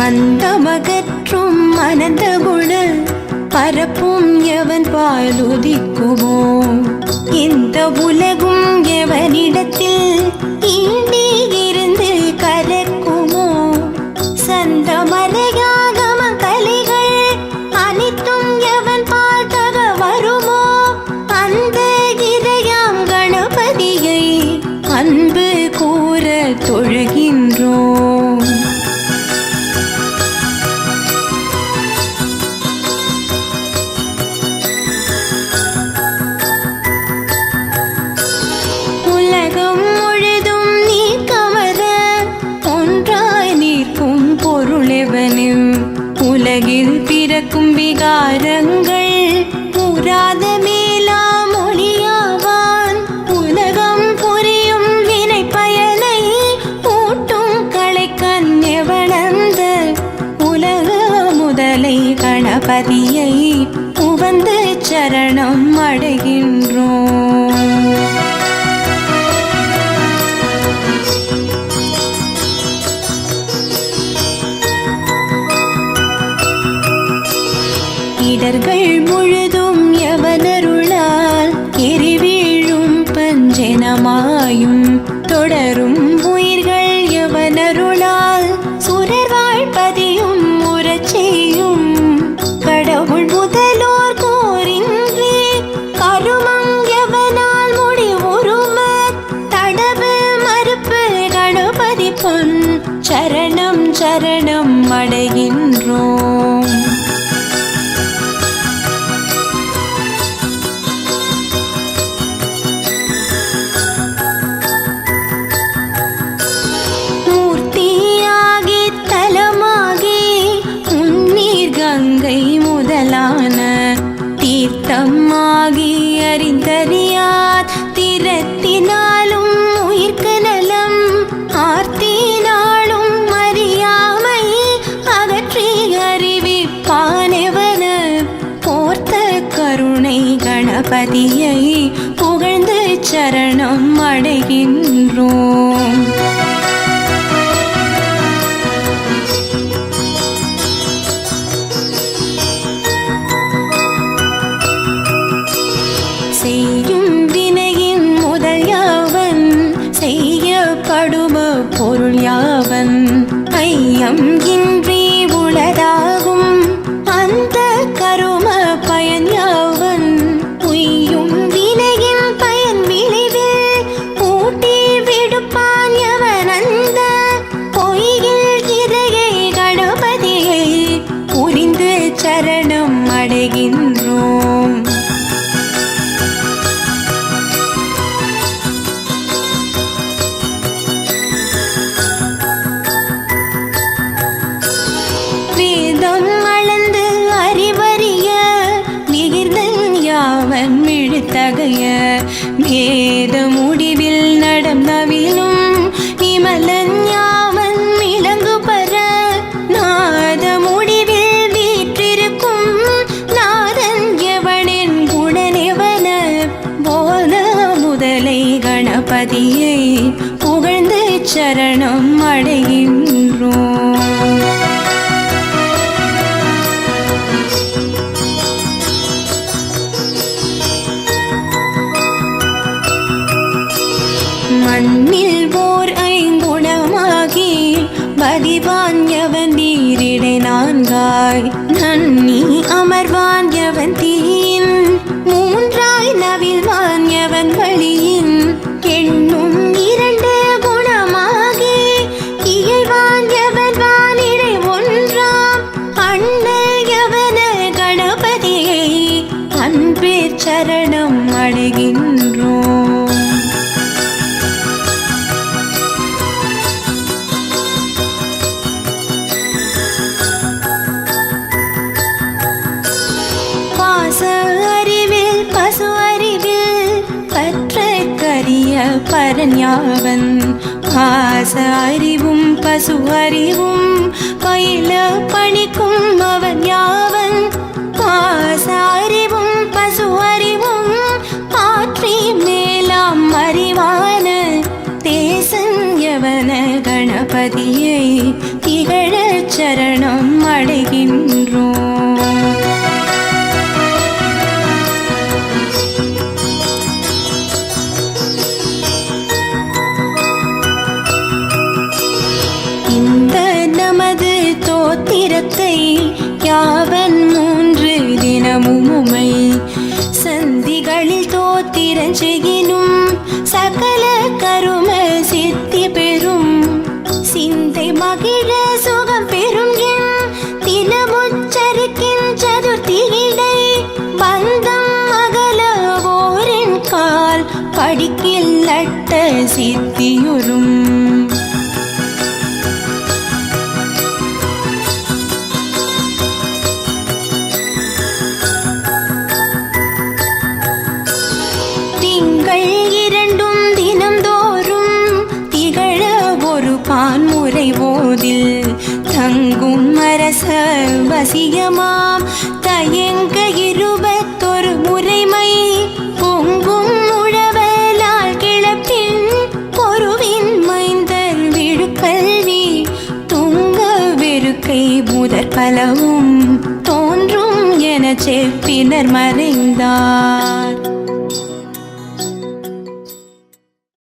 அந்தமகற்றும் அனந்த குண பரப்பும் எவன் பாலுதிக்குமோ இந்த உலகும் எவனிடத்தில் ஈண்டி இருந்து கலக்குமோ சந்தமலையாகம கலைகள் அனைத்தும் எவன் பார்த்தக வருமோ அந்த இதயம் கணபதியை அன்பு கூற தொழுகின்றோம். உலகம் முழுதும் நீ கவர ஒன்றாய் நிற்கும் பொருளெவனும் உலகில் பிறக்கும் விகாரங்கள் புராத மேலா மொழியாவான் உலகம் புரியும் வினை பயனை ஊட்டும் களைக்கண் எவனந்த உலக முதலை கணபதியை உவந்து சரணம் அடைகின்றோம். இடர்கள் முழுதும் எவனருளால் எரிவீழும் பஞ்சனமாயும் தொடரும் உயிர்கள் எவனருளால் சுரர் வாழ்பதியும் உறச்செய்யும் கடவுள் முதலோர் கோரின்றி கருமம் எவனால் முடிவுறும தடவு மறுப்பு கணபதி பொன் சரணம் சரணம் அடைகின்றோம். கங்கை முதலான தீர்த்தமாகி அறிந்தறியார் திறத்தினாலும் உயிர்க்கு நலம் ஆர்த்தினாலும் அறியாமை அகற்றி அறிவிப்பானெவன போர்த்த கருணை கணபதியை புகழ்ந்து சரணம் அடைகின்றோம். செய்யும் வினையின் முதல் யாவன் செய்யப்படும பொருள் யாவன் ஐயம் இன்றி உளதாகும் அந்த கரும பயன் யாவன் உய்யும் வினையின் பயன் விளைவில் ஊட்டி விடுப்பான் எவன் அந்த பொய்யில் இறையை கணபதியை புரிந்து சரணம் அடைகின்றோம். வேதம் அளந்து அறிவறிய மிகிர்தன் யாவன் மிழுத்தகைய வேத முடிவில் நடம் நவிலும் விமலன் யாவன் மிளங்கு பர நாத முடிவில் வீற்றிருக்கும் நாதன் எவனின் குணனெவன போன முதலை கணபதியை புகழ்ந்து சரணம் அடைகின்றோம். மண்ணில் ஓர் ஐங்குணமாகி பதிவான் எவன் நீரிடை நான்காய் நன்னி அமர்வான் எவன் தீயின் மூன்றாய் நவில்வான் எவன் வழியின் எண்ணும் இரண்டு குணமாகி இயல்வான் எவன் வானிடை ஒன்றாம் அண்ணல் எவன கணபதியை அன்பேர் சரணம் அடைகின்றோம். அறிவில் பசு அறிவில் பற்றற்கரிய பரன் யாவன் பாச அறிவும் பசு அறிவும் பயில பணிக்கும் அவன் யாவன் பாச அறிவும் பசு அறிவும் ஆற்றி மேலாம் அறிவான தேசன் யவன கணபதியை திகழ சரணம் படிக்கில் அட்ட சித்தியுறும். திங்கள் இரண்டும் தினம்தோறும் திகழ ஒரு பான்முறை ஓதில் தங்கும் அரச வசியமாம் தயங்க 21 முறைமை பொங்கும் உழவலால் கிளப்பின் பொருவின் மைந்தர் விழுக்கல்வி துங்க வெறுக்கை முதற் பலவும் தோன்றும் என செப்பினர் மறைந்தார்.